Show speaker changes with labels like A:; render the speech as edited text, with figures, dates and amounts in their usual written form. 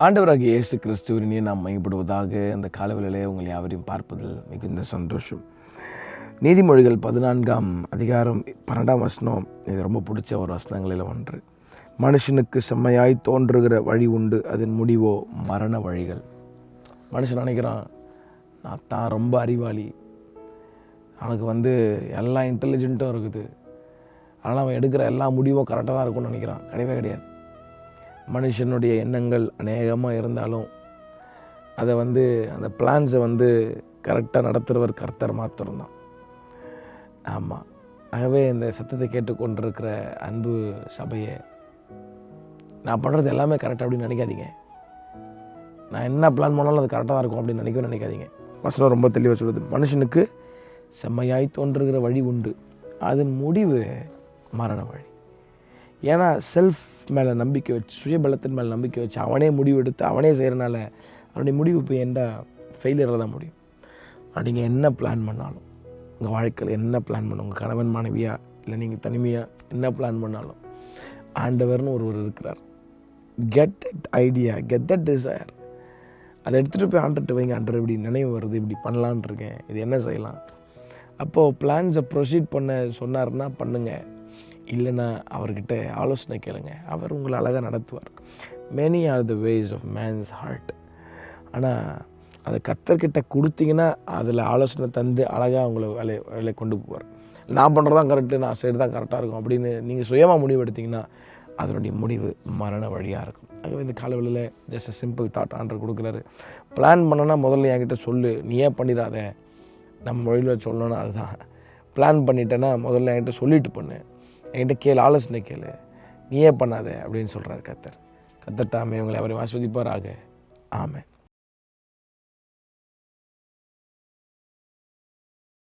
A: ஆண்டவராகிய இயேசு கிறிஸ்துவினை நாம் மையப்படுவதாக அந்த காலவெளியிலே உங்கள் யாவரையும் பார்ப்பதில் மிகுந்த சந்தோஷம். நீதிமொழிகள் 14ஆம் அதிகாரம் 12ஆம் வசனம், இது ரொம்ப பிடிச்ச ஒரு வசனங்களில் ஒன்று. மனுஷனுக்கு செம்மையாய் தோன்றுகிற வழி உண்டு, அதன் முடிவோ மரண வழிகள். மனுஷன் நினைக்கிறான், நான் தான் ரொம்ப அறிவாளி, அவனுக்கு எல்லா இன்டெலிஜென்ட்டும் இருக்குது, ஆனால் அவன் எடுக்கிற எல்லா முடிவும் கரெக்டாக தான் இருக்கும்னு நினைக்கிறான். கிடையவே கிடையாது. மனுஷனுடைய எண்ணங்கள் அநேகமாக இருந்தாலும் அதை அந்த பிளான்ஸை கரெக்டாக நடத்துகிறவர் கர்த்தர் மாத்திரம்தான். ஆமாம். ஆகவே இந்த சத்தத்தை கேட்டுக்கொண்டிருக்கிற அன்பு சபையை, நான் பண்ணுறது எல்லாமே கரெக்டாக அப்படின்னு நினைக்காதீங்க. நான் என்ன பிளான் பண்ணாலும் அது கரெக்டாக தான் இருக்கும் அப்படின்னு நினைக்காதீங்க. வசனம் ரொம்ப தெளிவாக சொல்லுது, மனுஷனுக்கு செம்மையாய் தோன்றுகிற வழி உண்டு, அதன் முடிவு மரண வழி. ஏன்னா செல்ஃப் மேலே நம்பிக்கை வச்சு, சுயபலத்தின் மேலே நம்பிக்கை வச்சு அவனே முடிவு எடுத்து அவனே செய்கிறனால அவனுடைய முடிவு இப்போ ஃபெயிலியராக தான் முடியும். நீங்கள் என்ன பிளான் பண்ணாலும், உங்கள் வாழ்க்கையில் என்ன பிளான் பண்ணணும், உங்கள் கணவன் மனைவியாக இல்லை நீங்கள் தனிமையாக என்ன பிளான் பண்ணாலும் ஆண்டவர்னு ஒருவர் இருக்கிறார். Get that idea, get that desire. அதை எடுத்துகிட்டு போய் ஆண்டர்கிட்ட வைங்க. ஆண்டர் இப்படி நினைவு வருது, இப்படி பண்ணலான் இருக்கேன், இது என்ன செய்யலாம். அப்போது பிளான்ஸை ப்ரொசீட் பண்ண சொன்னார்னா பண்ணுங்கள், இல்லைன்னா அவர்கிட்ட ஆலோசனை கேளுங்க. அவர் உங்களை அழகாக நடத்துவார். Many are the ways of man's heart. ஆனால் அதை கர்த்தர்கிட்ட கொடுத்தீங்கன்னா அதில் ஆலோசனை தந்து அழகாக உங்களை வேலையை கொண்டு போவார். நான் பண்ணுறதான் கரெக்டு, நான் செய்கிறது தான் கரெக்டாக இருக்கும் அப்படின்னு நீங்கள் சுயமாக முடிவு எடுத்திங்கன்னா அதனுடைய முடிவு மரண வழியாக இருக்கும். ஆகவே இந்த காலவெளியில் ஜஸ்ட் அ சிம்பிள் தாட் ஆண்டர் கொடுக்குறாரு. பிளான் பண்ணனா முதல்ல என்கிட்ட சொல்லு, நீ ஏன் பண்ணிடாத. நம்ம வழியில் சொல்லணும்னா அதுதான். பிளான் பண்ணிட்டேன்னா முதல்ல என்கிட்ட சொல்லிட்டு பண்ணு, என்கிட்ட கேளு, ஆலோசனை கேளு, நீயே பண்ணாத அப்படின்னு சொல்கிறார் கர்த்தர். கர்த்தர் தாமே உங்களை அவரை ஆசீர்வதிப்பாராக. ஆமென்.